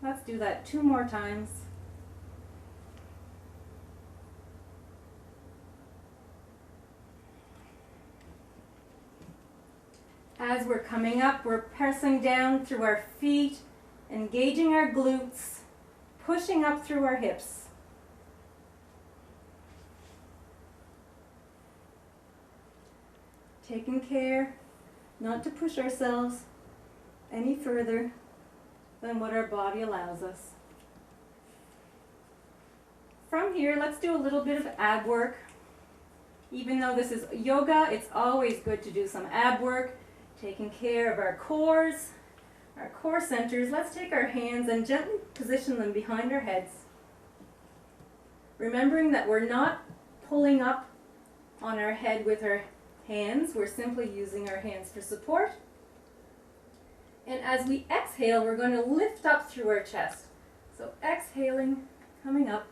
Let's do that 2 more times. As we're coming up, we're pressing down through our feet, engaging our glutes, pushing up through our hips. Taking care not to push ourselves any further than what our body allows us. From here, let's do a little bit of ab work. Even though this is yoga, it's always good to do some ab work, taking care of our cores, our core centers. Let's take our hands and gently position them behind our heads. Remembering that we're not pulling up on our head with our hands, we're simply using our hands for support. And as we exhale, we're going to lift up through our chest. So exhaling, coming up,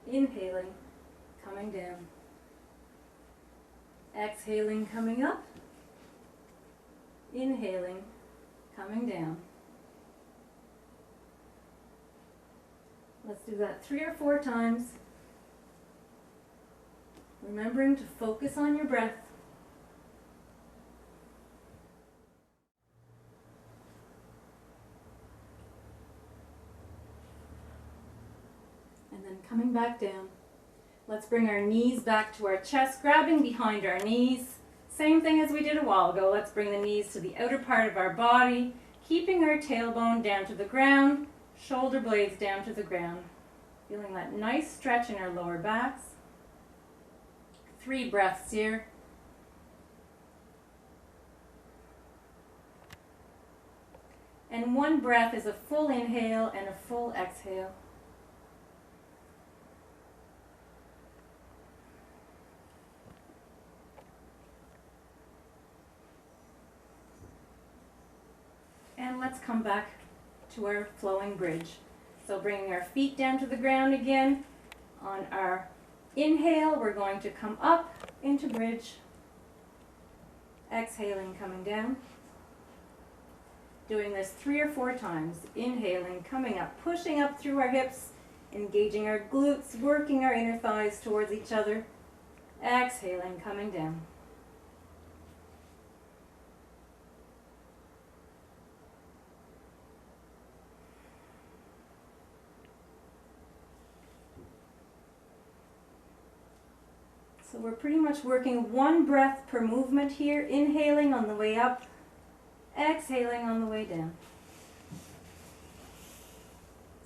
inhaling, coming down. Exhaling, coming up, inhaling, coming down. Let's do that 3 or 4 times. Remembering to focus on your breath. And then coming back down. Let's bring our knees back to our chest, grabbing behind our knees. Same thing as we did a while ago. Let's bring the knees to the outer part of our body, keeping our tailbone down to the ground, shoulder blades down to the ground. Feeling that nice stretch in our lower backs. 3 breaths here. And 1 breath is a full inhale and a full exhale. And let's come back to our flowing bridge. So bringing our feet down to the ground again. On our inhale, we're going to come up into bridge. Exhaling, coming down. Doing this 3 or 4 times. Inhaling, coming up, pushing up through our hips, engaging our glutes, working our inner thighs towards each other. Exhaling, coming down. So we're pretty much working 1 breath per movement here, inhaling on the way up, exhaling on the way down.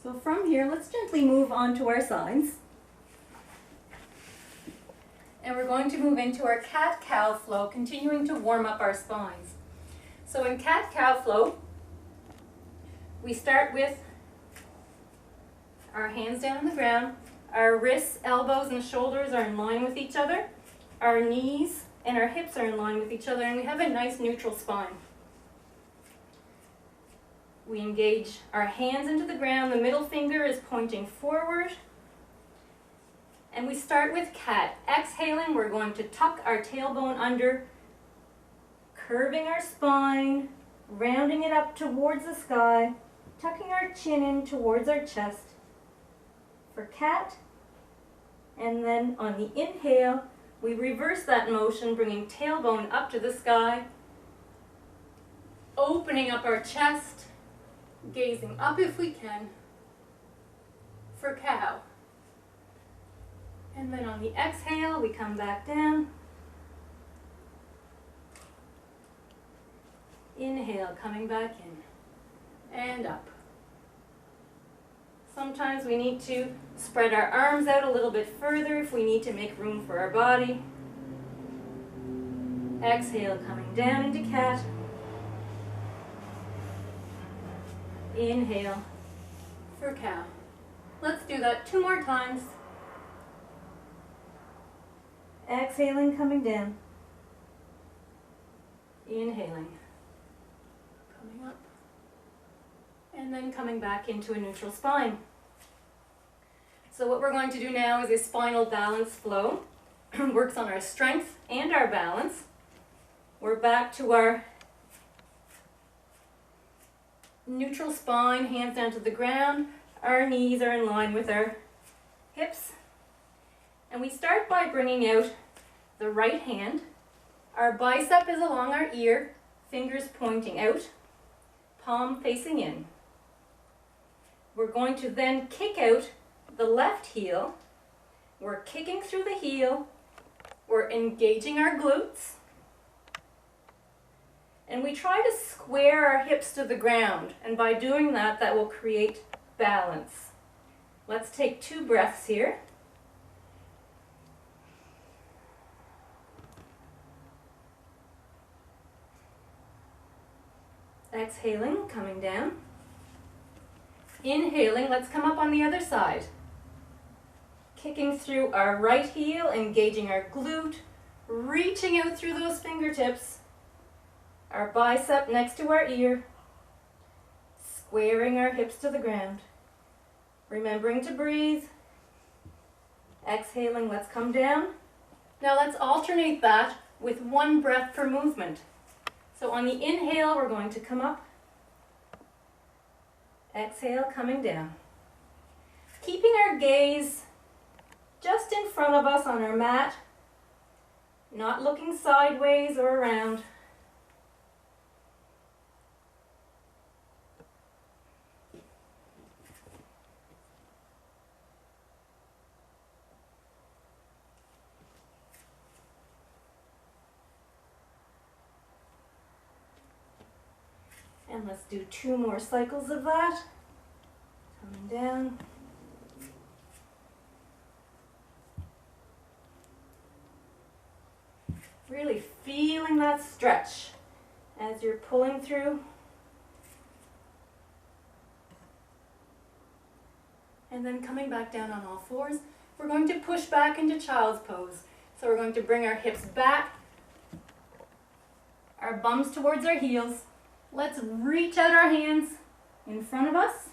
So from here, let's gently move on to our sides. And we're going to move into our cat-cow flow, continuing to warm up our spines. So in cat-cow flow, we start with our hands down on the ground. Our wrists, elbows, and shoulders are in line with each other. Our knees and our hips are in line with each other, and we have a nice neutral spine. We engage our hands into the ground. The middle finger is pointing forward. And we start with cat. Exhaling, we're going to tuck our tailbone under, curving our spine, rounding it up towards the sky, tucking our chin in towards our chest. For cat, and then on the inhale, we reverse that motion, bringing tailbone up to the sky, opening up our chest, gazing up if we can, for cow. And then on the exhale, we come back down. Inhale, coming back in, and up. Sometimes we need to spread our arms out a little bit further if we need to make room for our body. Exhale, coming down into cat. Inhale for cow. Let's do that 2 more times. Exhaling, coming down. Inhaling. Coming up. And then coming back into a neutral spine. So what we're going to do now is a spinal balance flow. Works on our strength and our balance. We're back to our neutral spine, hands down to the ground. Our knees are in line with our hips. And we start by bringing out the right hand. Our bicep is along our ear, fingers pointing out, palm facing in. We're going to then kick out the left heel. We're kicking through the heel. We're engaging our glutes. And we try to square our hips to the ground. And by doing that, that will create balance. Let's take 2 breaths here. Exhaling, coming down. Inhaling, let's come up on the other side. Kicking through our right heel, engaging our glute, reaching out through those fingertips. Our bicep next to our ear. Squaring our hips to the ground. Remembering to breathe. Exhaling, let's come down. Now let's alternate that with 1 breath per movement. So on the inhale, we're going to come up. Exhale, coming down. Keeping our gaze just in front of us on our mat, not looking sideways or around. And let's do 2 more cycles of that. Coming down. Really feeling that stretch as you're pulling through. And then coming back down on all fours, we're going to push back into child's pose. So we're going to bring our hips back, our bums towards our heels. Let's reach out our hands in front of us.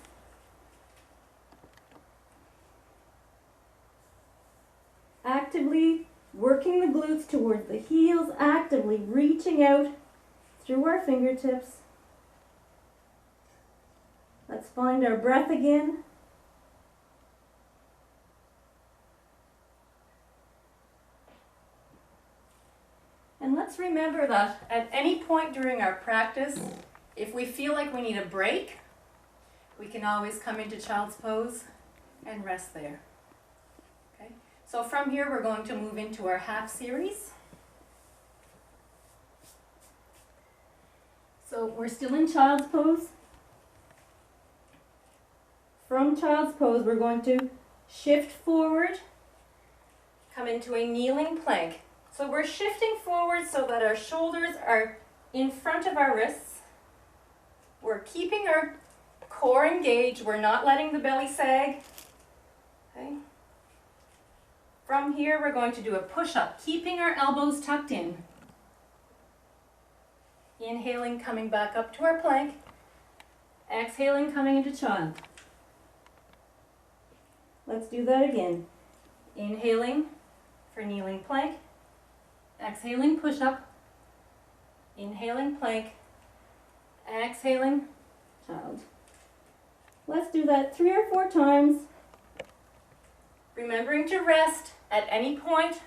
Actively working the glutes towards the heels, actively reaching out through our fingertips. Let's find our breath again. And let's remember that at any point during our practice, if we feel like we need a break, we can always come into child's pose and rest there. Okay? So from here, we're going to move into our half series. So we're still in child's pose. From child's pose, we're going to shift forward, come into a kneeling plank. So we're shifting forward so that our shoulders are in front of our wrists. We're keeping our core engaged. We're not letting the belly sag. Okay. From here, we're going to do a push-up, keeping our elbows tucked in. Inhaling, coming back up to our plank. Exhaling, coming into child. Let's do that again. Inhaling for kneeling plank. Exhaling, push-up. Inhaling, plank. Exhaling, child. Let's do that 3 or 4 times. Remembering to rest at any point.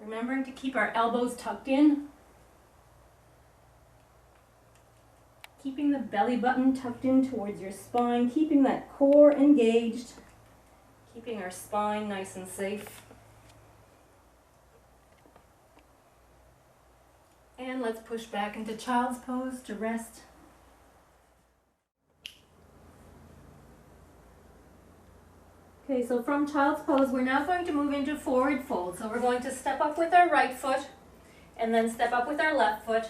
Remembering to keep our elbows tucked in. Keeping the belly button tucked in towards your spine, keeping that core engaged, keeping our spine nice and safe. And let's push back into child's pose to rest. Okay, so from child's pose, we're now going to move into forward fold. So we're going to step up with our right foot and then step up with our left foot.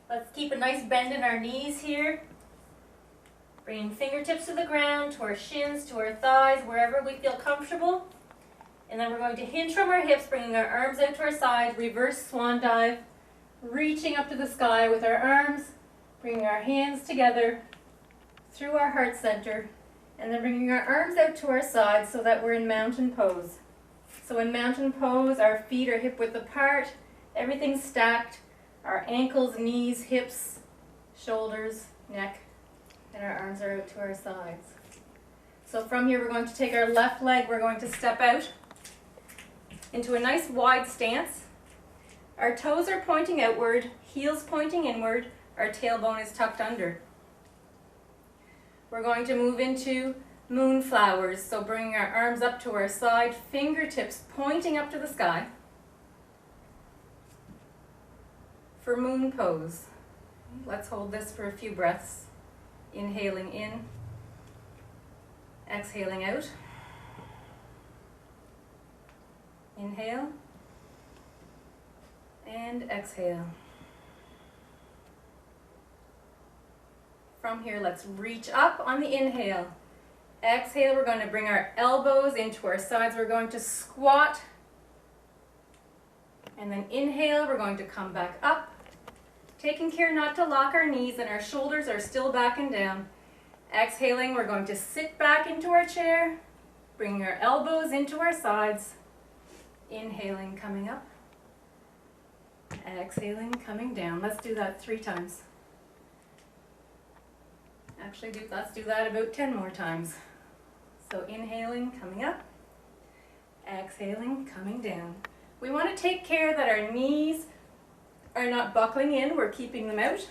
Let's keep a nice bend in our knees here. Bringing fingertips to the ground, to our shins, to our thighs, wherever we feel comfortable. And then we're going to hinge from our hips, bringing our arms out to our sides, reverse swan dive, reaching up to the sky with our arms, bringing our hands together through our heart center, And then bringing our arms out to our sides so that we're in mountain pose. So in mountain pose, our feet are hip width apart, everything's stacked, our ankles, knees, hips, shoulders, neck, and our arms are out to our sides. So from here, we're going to take our left leg, we're going to step out into a nice wide stance. Our toes are pointing outward, heels pointing inward, our tailbone is tucked under. We're going to move into moonflowers, so bringing our arms up to our side, fingertips pointing up to the sky for moon pose. Let's hold this for a few breaths. Inhaling in, exhaling out. Inhale and exhale. From here, let's reach up on the inhale. Exhale, we're going to bring our elbows into our sides. We're going to squat. And then inhale, we're going to come back up. Taking care not to lock our knees and our shoulders are still back and down. Exhaling, we're going to sit back into our chair. Bringing our elbows into our sides. Inhaling, coming up. Exhaling, coming down. Let's do that 3 times. Actually, let's do that about 10 more times. So inhaling, coming up. Exhaling, coming down. We want to take care that our knees are not buckling in. We're keeping them out.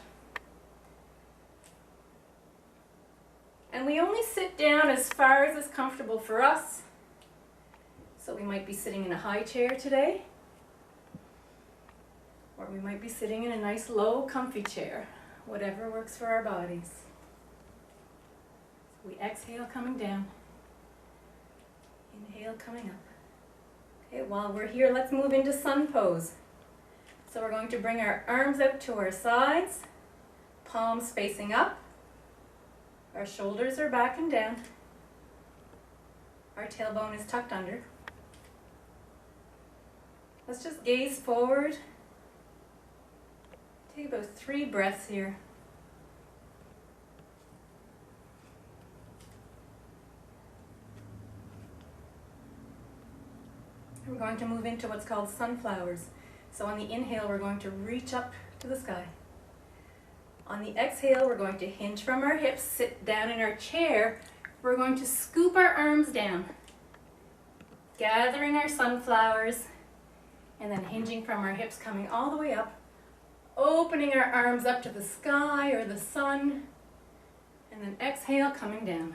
And we only sit down as far as is comfortable for us. So we might be sitting in a high chair today. Or we might be sitting in a nice low comfy chair. Whatever works for our bodies. We exhale, coming down. Inhale, coming up. Okay, while we're here, let's move into sun pose. So we're going to bring our arms out to our sides, palms facing up. Our shoulders are back and down. Our tailbone is tucked under. Let's just gaze forward. Take about 3 breaths here. We're going to move into what's called sunflowers. So on the inhale, we're going to reach up to the sky. On the exhale, we're going to hinge from our hips, sit down in our chair. We're going to scoop our arms down, gathering our sunflowers, and then hinging from our hips, coming all the way up, opening our arms up to the sky or the sun, and then exhale, coming down.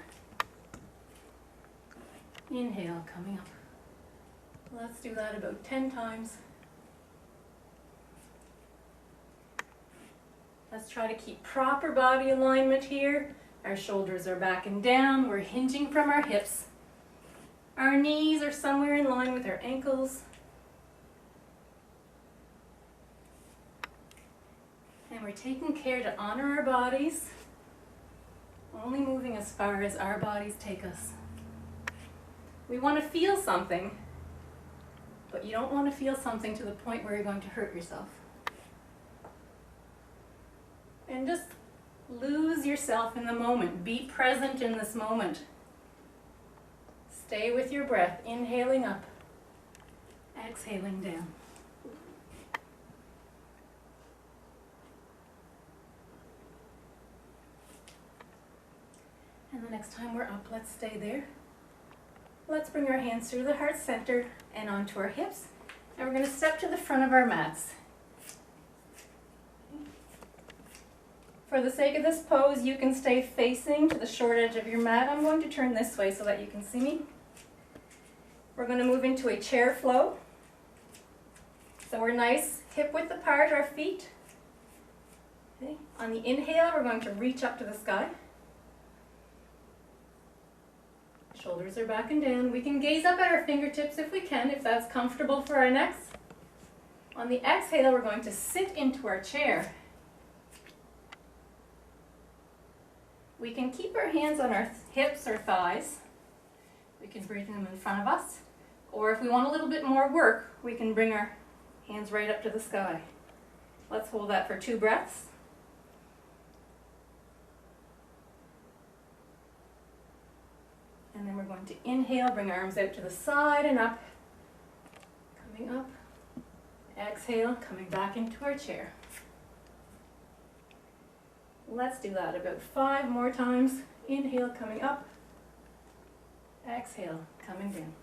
Inhale, coming up. Let's do that about 10 times. Let's try to keep proper body alignment here. Our shoulders are back and down. We're hinging from our hips. Our knees are somewhere in line with our ankles. And we're taking care to honor our bodies, only moving as far as our bodies take us. We want to feel something. But you don't want to feel something to the point where you're going to hurt yourself. And just lose yourself in the moment. Be present in this moment. Stay with your breath, inhaling up, exhaling down. And the next time we're up, let's stay there. Let's bring our hands through the heart center and onto our hips. And we're going to step to the front of our mats. For the sake of this pose, you can stay facing to the short edge of your mat. I'm going to turn this way so that you can see me. We're going to move into a chair flow. So we're nice hip width apart, our feet. Okay. On the inhale, we're going to reach up to the sky. Shoulders are back and down. We can gaze up at our fingertips if we can, if that's comfortable for our necks. On the exhale, we're going to sit into our chair. We can keep our hands on our hips or thighs. We can bring them in front of us. Or if we want a little bit more work, we can bring our hands right up to the sky. Let's hold that for 2 breaths. And then we're going to inhale, bring arms out to the side and up, coming up. Exhale, coming back into our chair. Let's do that about 5 more times. Inhale, coming up. Exhale, coming down.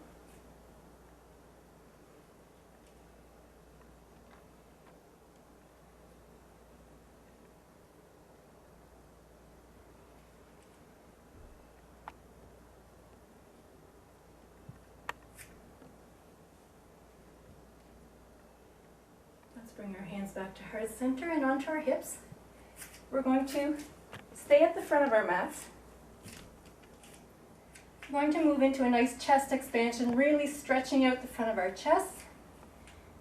Let's bring our hands back to heart center and onto our hips. We're going to stay at the front of our mats. We're going to move into a nice chest expansion, really stretching out the front of our chest.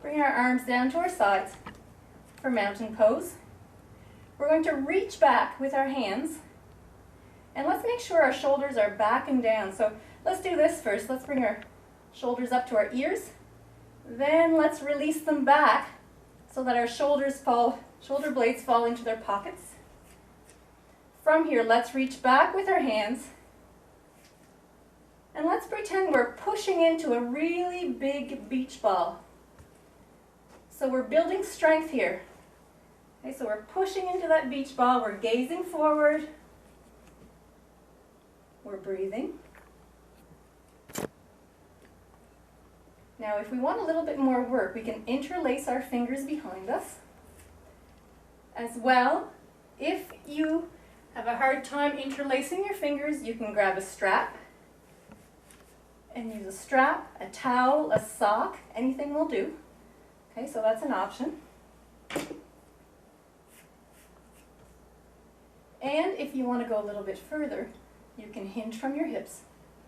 Bring our arms down to our sides for mountain pose. We're going to reach back with our hands, and let's make sure our shoulders are back and down. So let's do this first. Let's bring our shoulders up to our ears. Then let's release them back so that our shoulder blades fall into their pockets. From here, let's reach back with our hands. And let's pretend we're pushing into a really big beach ball. So we're building strength here. Okay, so we're pushing into that beach ball. We're gazing forward. We're breathing. Now, if we want a little bit more work, we can interlace our fingers behind us. As well, if you have a hard time interlacing your fingers, you can grab a strap and use a strap, a towel, a sock, anything will do. Okay, so that's an option. And if you want to go a little bit further, you can hinge from your hips.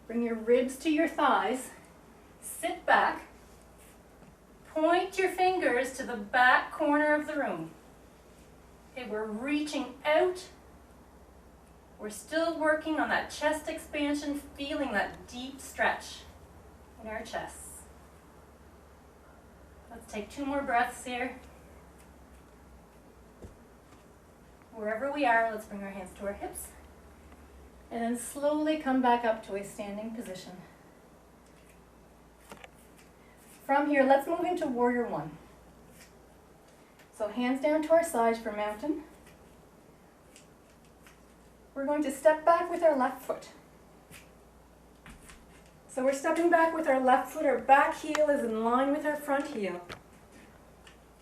Bring your ribs to your thighs. Sit back. Point your fingers to the back corner of the room. Okay, we're reaching out. We're still working on that chest expansion, feeling that deep stretch in our chests. Let's take 2 more breaths here. Wherever we are, let's bring our hands to our hips. And then slowly come back up to a standing position. From here, let's move into Warrior One. So hands down to our sides for mountain. We're going to step back with our left foot. So we're stepping back with our left foot. Our back heel is in line with our front heel.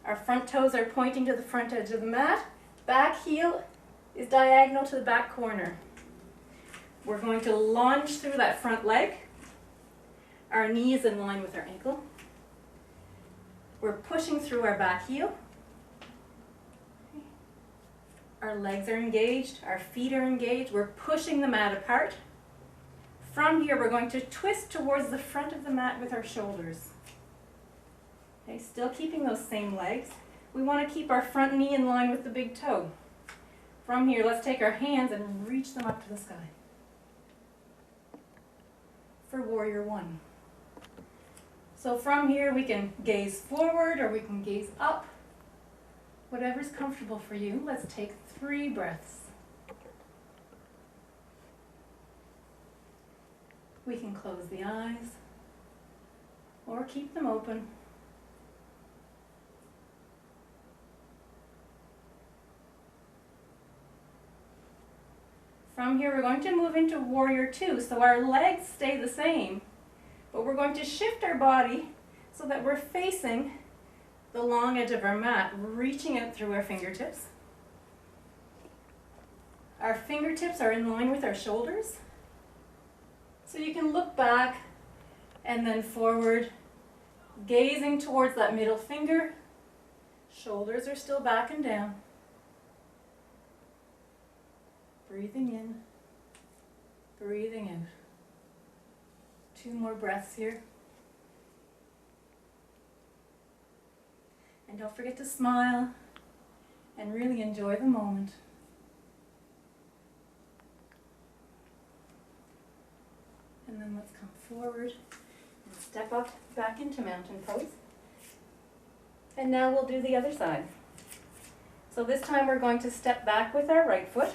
Our front toes are pointing to the front edge of the mat. Back heel is diagonal to the back corner. We're going to lunge through that front leg. Our knee is in line with our ankle. We're pushing through our back heel. Our legs are engaged, our feet are engaged. We're pushing the mat apart. From here, we're going to twist towards the front of the mat with our shoulders. Okay, still keeping those same legs. We want to keep our front knee in line with the big toe. From here, let's take our hands and reach them up to the sky. For Warrior One. So from here, we can gaze forward or we can gaze up. Whatever's comfortable for you. Let's take 3 breaths. We can close the eyes or keep them open. From here, we're going to move into Warrior Two. So our legs stay the same, but we're going to shift our body so that we're facing the long edge of our mat, reaching out through our fingertips. Our fingertips are in line with our shoulders. So you can look back and then forward, gazing towards that middle finger. Shoulders are still back and down. Breathing in, breathing out. 2 more breaths here. And don't forget to smile and really enjoy the moment. And then let's come forward and step up back into mountain pose. And now we'll do the other side. So this time we're going to step back with our right foot.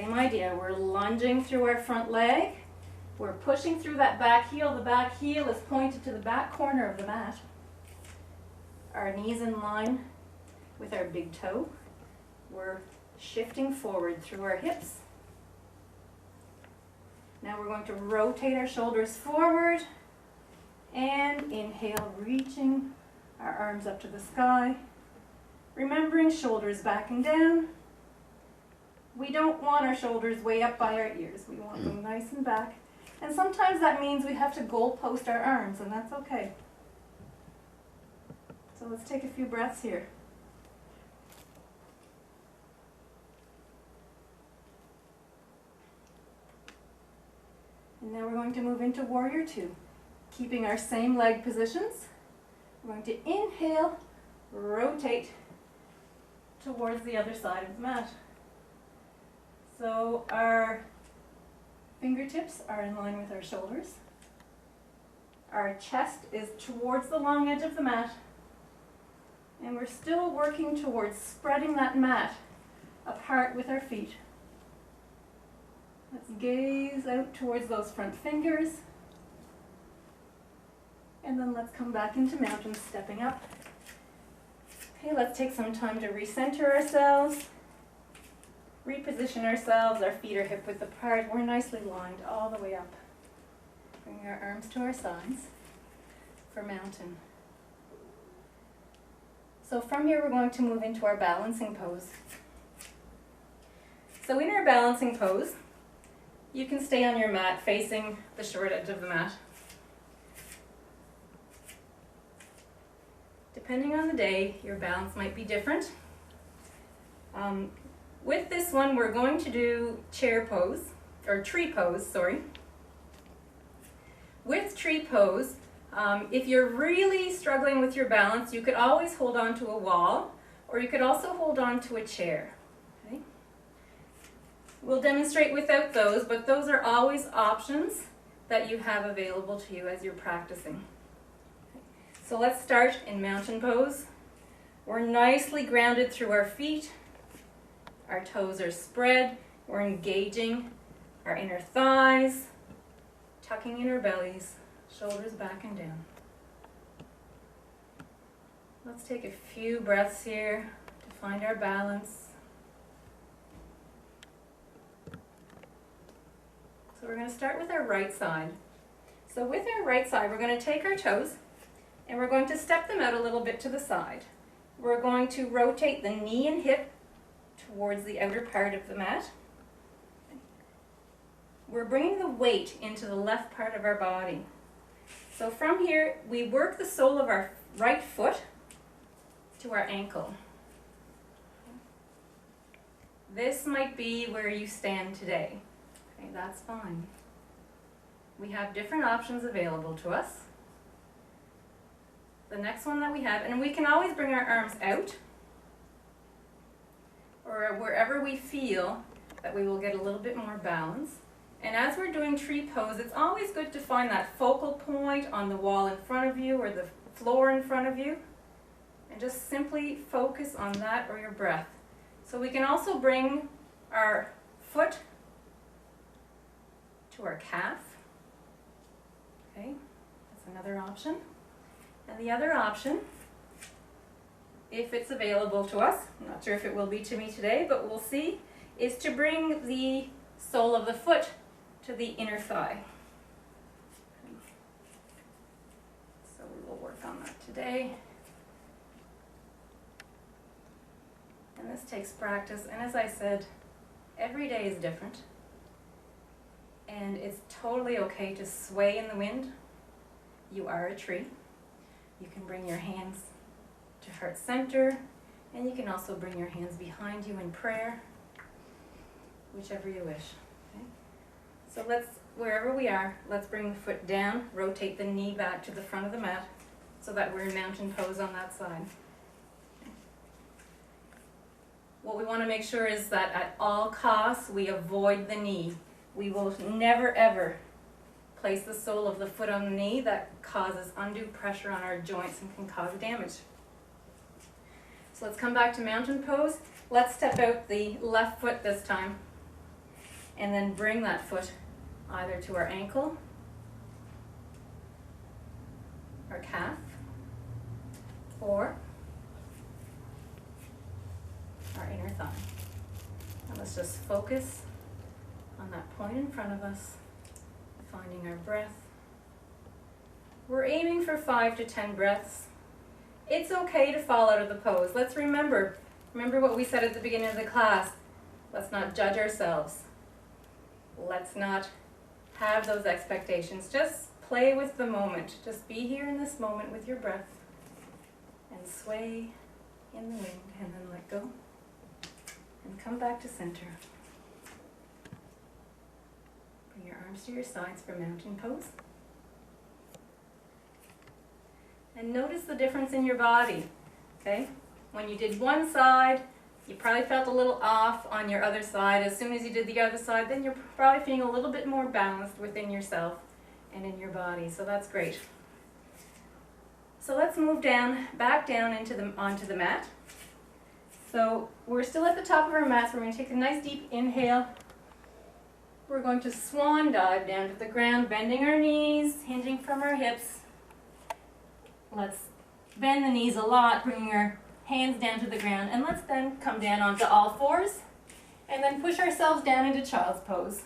Same idea, we're lunging through our front leg. We're pushing through that back heel. The back heel is pointed to the back corner of the mat. Our knees in line with our big toe. We're shifting forward through our hips. Now we're going to rotate our shoulders forward and inhale, reaching our arms up to the sky. Remembering shoulders back and down. We don't want our shoulders way up by our ears. We want them nice and back. And sometimes that means we have to goalpost our arms, and that's okay. So let's take a few breaths here. And now we're going to move into Warrior Two, keeping our same leg positions. We're going to inhale, rotate towards the other side of the mat. So our fingertips are in line with our shoulders. Our chest is towards the long edge of the mat. And we're still working towards spreading that mat apart with our feet. Let's gaze out towards those front fingers. And then let's come back into mountain, stepping up. Okay, let's take some time to recenter ourselves. Reposition ourselves, our feet are hip width apart. We're nicely lined all the way up. Bring our arms to our sides for mountain. So from here we're going to move into our balancing pose. So in our balancing pose, you can stay on your mat facing the short edge of the mat. Depending on the day, your balance might be different. With this one, we're going to do chair pose, or tree pose, sorry. With tree pose, if you're really struggling with your balance, you could always hold on to a wall, or you could also hold on to a chair. Okay? We'll demonstrate without those, but those are always options that you have available to you as you're practicing. So let's start in mountain pose. We're nicely grounded through our feet. Our toes are spread. We're engaging our inner thighs, tucking in our bellies, shoulders back and down. Let's take a few breaths here to find our balance. So we're going to start with our right side. So with our right side, we're going to take our toes and we're going to step them out a little bit to the side. We're going to rotate the knee and hip towards the outer part of the mat. We're bringing the weight into the left part of our body. So from here, we work the sole of our right foot to our ankle. This might be where you stand today. Okay, that's fine. We have different options available to us. The next one that we have, and we can always bring our arms out or wherever we feel that we will get a little bit more balance. And as we're doing tree pose, it's always good to find that focal point on the wall in front of you or the floor in front of you, and just simply focus on that or your breath. So we can also bring our foot to our calf. Okay, that's another option. And the other option, if it's available to us, I'm not sure if it will be to me today, but we'll see, is to bring the sole of the foot to the inner thigh. So we will work on that today. And this takes practice, and as I said, every day is different. And it's totally okay to sway in the wind. You are a tree. You can bring your hands to heart center, and you can also bring your hands behind you in prayer, whichever you wish. Okay? So wherever we are, let's bring the foot down, rotate the knee back to the front of the mat so that we're in mountain pose on that side. Okay. What we want to make sure is that at all costs we avoid the knee. We will never ever place the sole of the foot on the knee. That causes undue pressure on our joints and can cause damage. So let's come back to mountain pose. Let's step out the left foot this time. and then bring that foot either to our ankle, our calf, or our inner thigh. And let's just focus on that point in front of us, finding our breath. We're aiming for 5 to 10 breaths. It's okay to fall out of the pose. Let's remember what we said at the beginning of the class. Let's not judge ourselves. Let's not have those expectations. Just play with the moment. Just be here in this moment with your breath and sway in the wind, and then let go and come back to center. Bring your arms to your sides for mountain pose. And notice the difference in your body, okay? When you did one side, you probably felt a little off on your other side. As soon as you did the other side, then you're probably feeling a little bit more balanced within yourself and in your body, so that's great. So let's move back down onto the mat. So we're still at the top of our mat, so we're going to take a nice deep inhale. We're going to swan dive down to the ground, bending our knees, hinging from our hips. Let's bend the knees a lot, bringing our hands down to the ground, and let's then come down onto all fours and then push ourselves down into child's pose.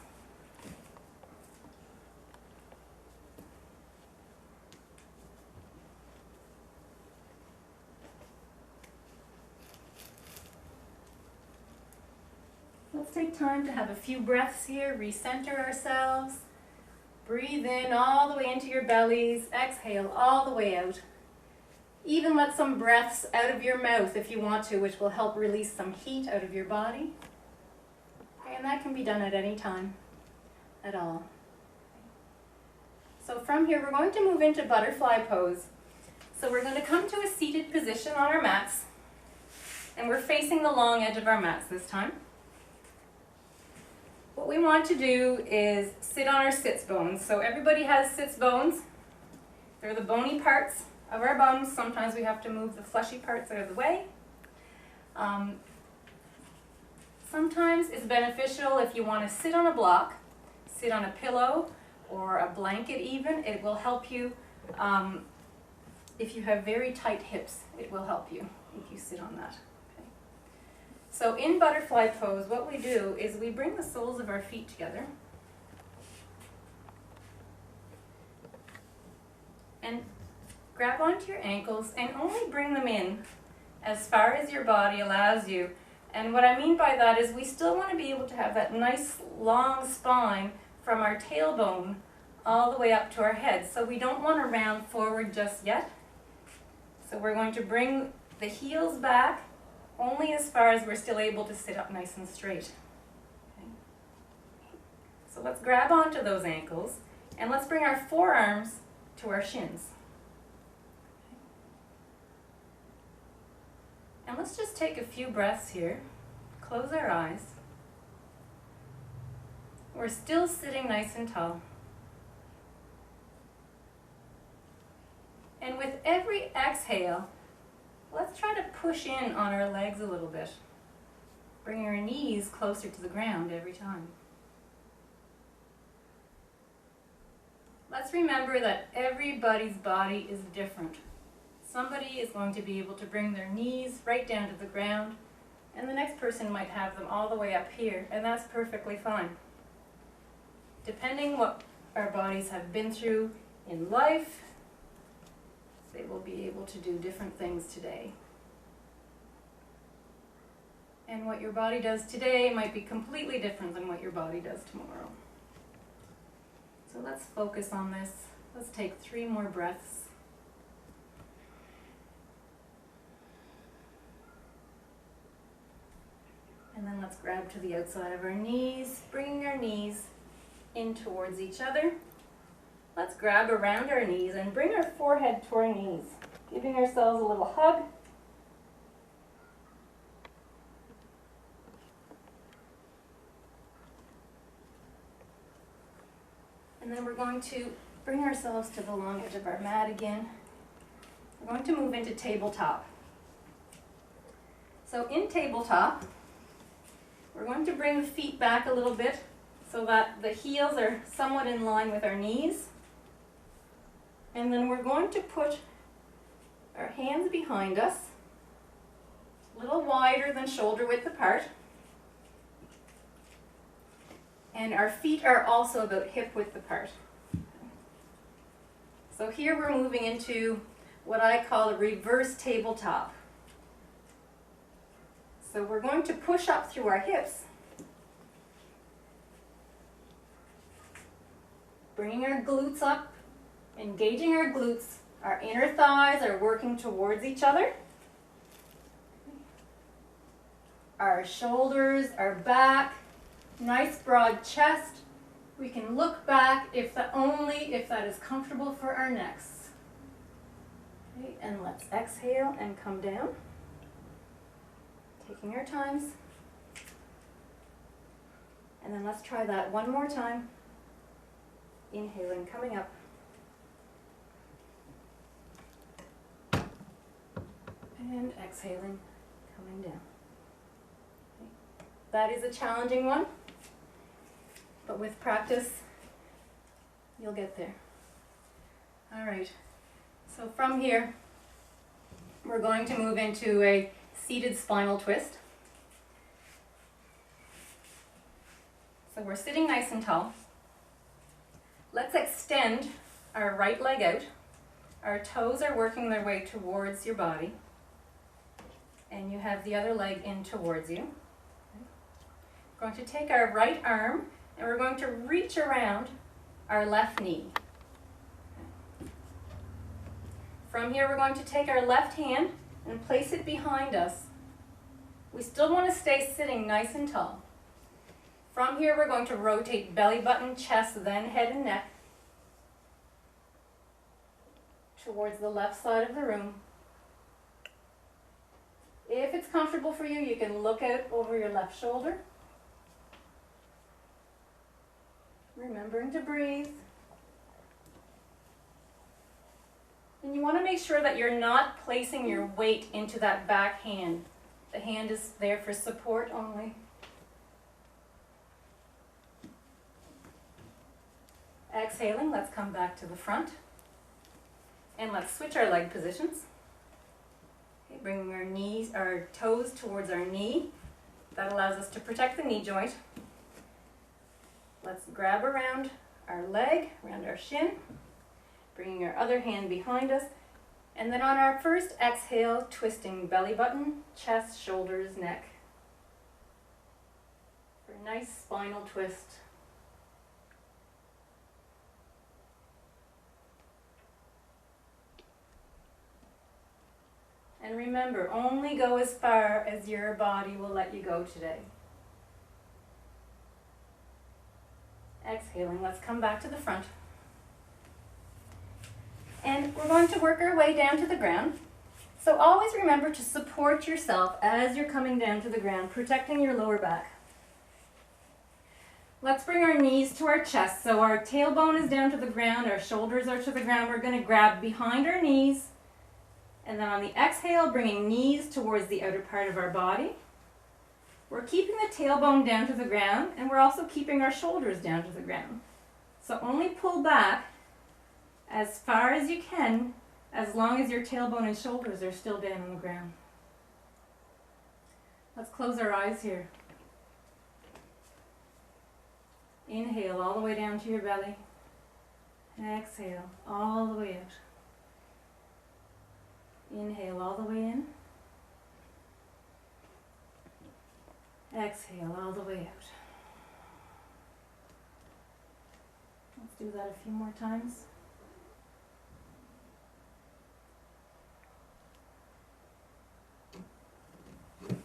Let's take time to have a few breaths here, recenter ourselves. Breathe in all the way into your bellies, exhale all the way out. Even let some breaths out of your mouth if you want to, which will help release some heat out of your body. And that can be done at any time at all. So from here, we're going to move into butterfly pose. So we're going to come to a seated position on our mats, and we're facing the long edge of our mats this time. What we want to do is sit on our sits bones. So everybody has sits bones. They're the bony parts of our bums. Sometimes we have to move the fleshy parts out of the way. Sometimes it's beneficial if you want to sit on a block, sit on a pillow or a blanket even. It will help you, if you have very tight hips, it will help you if you sit on that. So in butterfly pose, what we do is we bring the soles of our feet together and grab onto your ankles and only bring them in as far as your body allows you. And what I mean by that is we still want to be able to have that nice long spine from our tailbone all the way up to our head. So we don't want to round forward just yet. So we're going to bring the heels back only as far as we're still able to sit up nice and straight. Okay. So let's grab onto those ankles and let's bring our forearms to our shins. Okay. And let's just take a few breaths here. Close our eyes. We're still sitting nice and tall. And with every exhale, let's try to push in on our legs a little bit. Bring our knees closer to the ground every time. Let's remember that everybody's body is different. Somebody is going to be able to bring their knees right down to the ground, and the next person might have them all the way up here, and that's perfectly fine. Depending what our bodies have been through in life, they will be able to do different things today. And what your body does today might be completely different than what your body does tomorrow. So let's focus on this. Let's take 3 more breaths. And then let's grab to the outside of our knees, bringing our knees in towards each other. Let's grab around our knees and bring our forehead to our knees, giving ourselves a little hug. And then we're going to bring ourselves to the long edge of our mat again. We're going to move into tabletop. So in tabletop, we're going to bring the feet back a little bit so that the heels are somewhat in line with our knees. And then we're going to put our hands behind us, a little wider than shoulder width apart. And our feet are also about hip width apart. So here we're moving into what I call a reverse tabletop. So we're going to push up through our hips, bringing our glutes up, engaging our glutes. Our inner thighs are working towards each other. Our shoulders, our back, nice broad chest. We can look back if that is comfortable for our necks. Okay, and let's exhale and come down. Taking our times. And then let's try that one more time. Inhaling, coming up. And exhaling, coming down. Okay. That is a challenging one, but with practice, you'll get there. All right, so from here, we're going to move into a seated spinal twist. So we're sitting nice and tall. Let's extend our right leg out. Our toes are working their way towards your body. And you have the other leg in towards you. We're going to take our right arm and we're going to reach around our left knee. From here we're going to take our left hand and place it behind us. We still want to stay sitting nice and tall. From here we're going to rotate belly button, chest, then head and neck towards the left side of the room. If it's comfortable for you, you can look out over your left shoulder. Remembering to breathe. And you want to make sure that you're not placing your weight into that back hand. The hand is there for support only. Exhaling, let's come back to the front. And let's switch our leg positions. Okay, bringing our toes towards our knee. That allows us to protect the knee joint. Let's grab around our leg, around our shin, bringing our other hand behind us. And then on our first exhale, twisting belly button, chest, shoulders, neck. For a nice spinal twist. And remember, only go as far as your body will let you go today. Exhaling, let's come back to the front. And we're going to work our way down to the ground. So always remember to support yourself as you're coming down to the ground, protecting your lower back. Let's bring our knees to our chest. So our tailbone is down to the ground, our shoulders are to the ground. We're going to grab behind our knees. And then on the exhale, bringing knees towards the outer part of our body. We're keeping the tailbone down to the ground, and we're also keeping our shoulders down to the ground. So only pull back as far as you can, as long as your tailbone and shoulders are still down on the ground. Let's close our eyes here. Inhale all the way down to your belly. Exhale all the way out. Inhale all the way in. Exhale all the way out. Let's do that a few more times.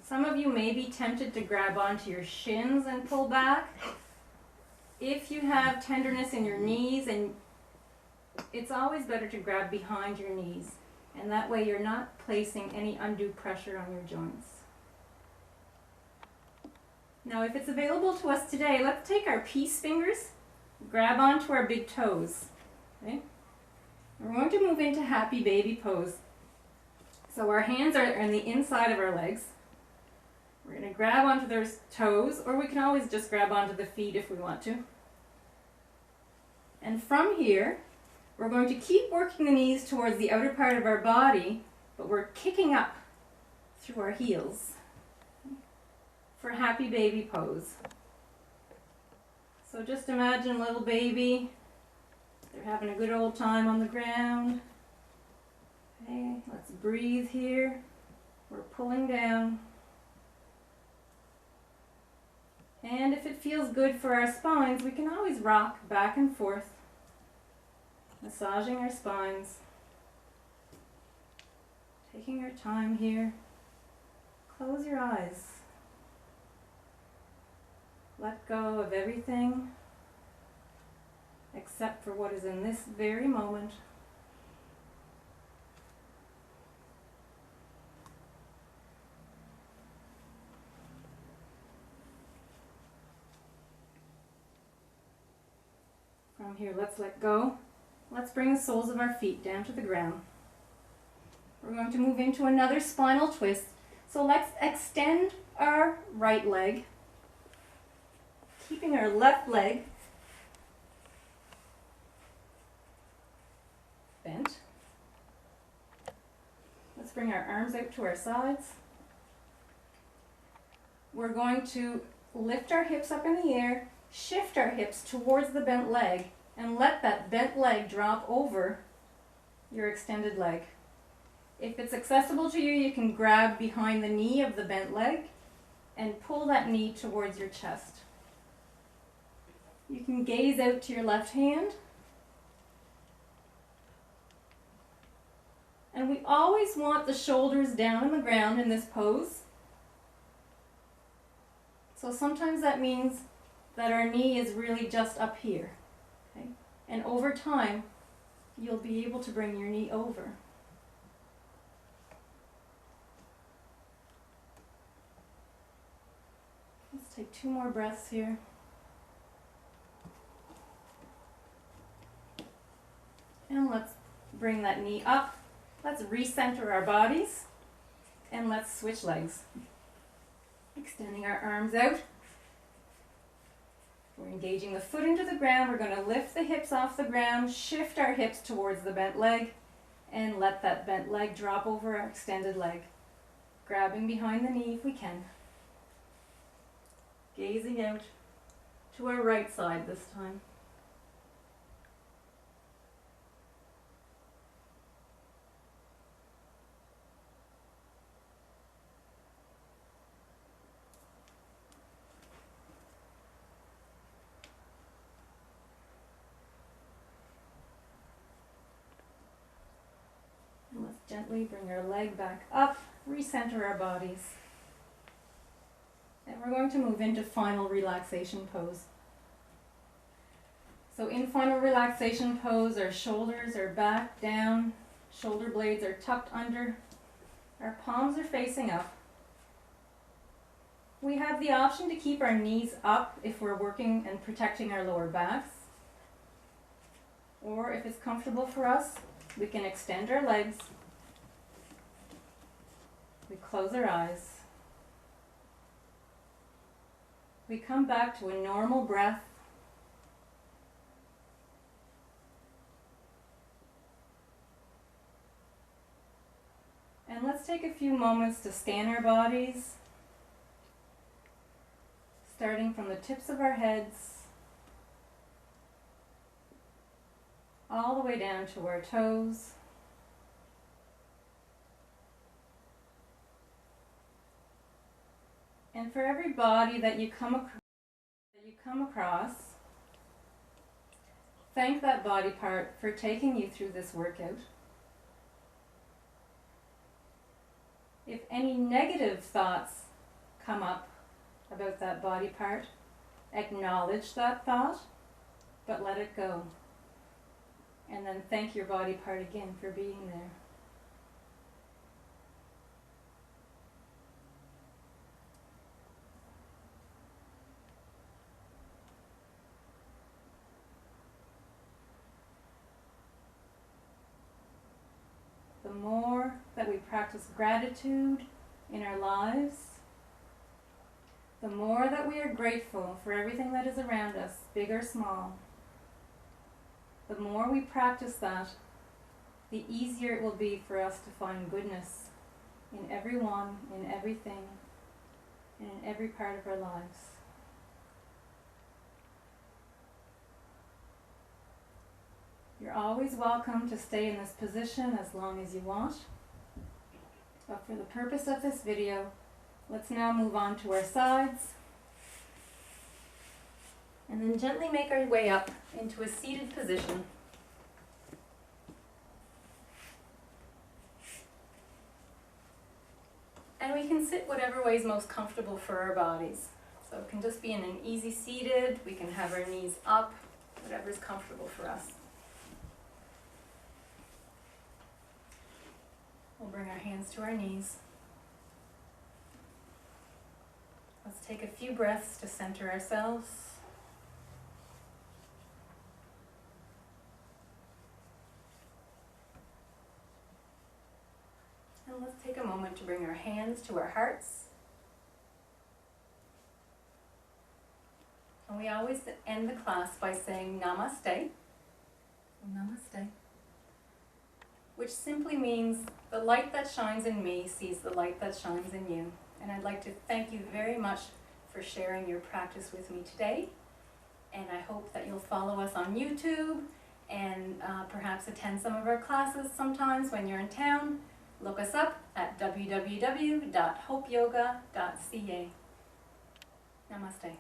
Some of you may be tempted to grab onto your shins and pull back. If you have tenderness in your knees, and it's always better to grab behind your knees. And that way you're not placing any undue pressure on your joints. Now if it's available to us today, let's take our peace fingers, grab onto our big toes. Okay? We're going to move into happy baby pose. So our hands are on the inside of our legs. We're going to grab onto those toes, or we can always just grab onto the feet if we want to. And from here, we're going to keep working the knees towards the outer part of our body, but we're kicking up through our heels for happy baby pose. So just imagine little baby, they're having a good old time on the ground. Okay, let's breathe here. We're pulling down. And if it feels good for our spines, we can always rock back and forth, massaging our spines. Taking your time here. Close your eyes. Let go of everything except for what is in this very moment. From here, let's let go. Let's bring the soles of our feet down to the ground. We're going to move into another spinal twist. So let's extend our right leg, keeping our left leg bent. Let's bring our arms out to our sides. We're going to lift our hips up in the air, shift our hips towards the bent leg, and let that bent leg drop over your extended leg. If it's accessible to you, you can grab behind the knee of the bent leg and pull that knee towards your chest. You can gaze out to your left hand. And we always want the shoulders down on the ground in this pose. So sometimes that means that our knee is really just up here. Okay? And over time, you'll be able to bring your knee over. Let's take 2 more breaths here. And let's bring that knee up. Let's recenter our bodies. And let's switch legs. Extending our arms out. We're engaging the foot into the ground. We're going to lift the hips off the ground, shift our hips towards the bent leg, and let that bent leg drop over our extended leg. Grabbing behind the knee if we can. Gazing out to our right side this time. And let's gently bring our leg back up, recenter our bodies. And we're going to move into final relaxation pose. So in final relaxation pose, our shoulders are back down, shoulder blades are tucked under, our palms are facing up. We have the option to keep our knees up if we're working and protecting our lower backs. Or if it's comfortable for us, we can extend our legs. We close our eyes. We come back to a normal breath. And let's take a few moments to scan our bodies, starting from the tips of our heads, all the way down to our toes. And for every body that you come across, thank that body part for taking you through this workout. If any negative thoughts come up about that body part, acknowledge that thought, but let it go. And then thank your body part again for being there. The more that we practice gratitude in our lives, The more that we are grateful for everything that is around us, big or small, the more we practice that, the easier it will be for us to find goodness in everyone, in everything, and in every part of our lives. You're always welcome to stay in this position as long as you want. But for the purpose of this video, let's now move on to our sides. And then gently make our way up into a seated position. And we can sit whatever way is most comfortable for our bodies. So it can just be in an easy seated, we can have our knees up, whatever is comfortable for us. We'll bring our hands to our knees. Let's take a few breaths to center ourselves. And let's take a moment to bring our hands to our hearts. And we always end the class by saying Namaste. Namaste. Which simply means the light that shines in me sees the light that shines in you. And I'd like to thank you very much for sharing your practice with me today. And I hope that you'll follow us on YouTube and perhaps attend some of our classes sometimes when you're in town. Look us up at www.hopeyoga.ca. Namaste.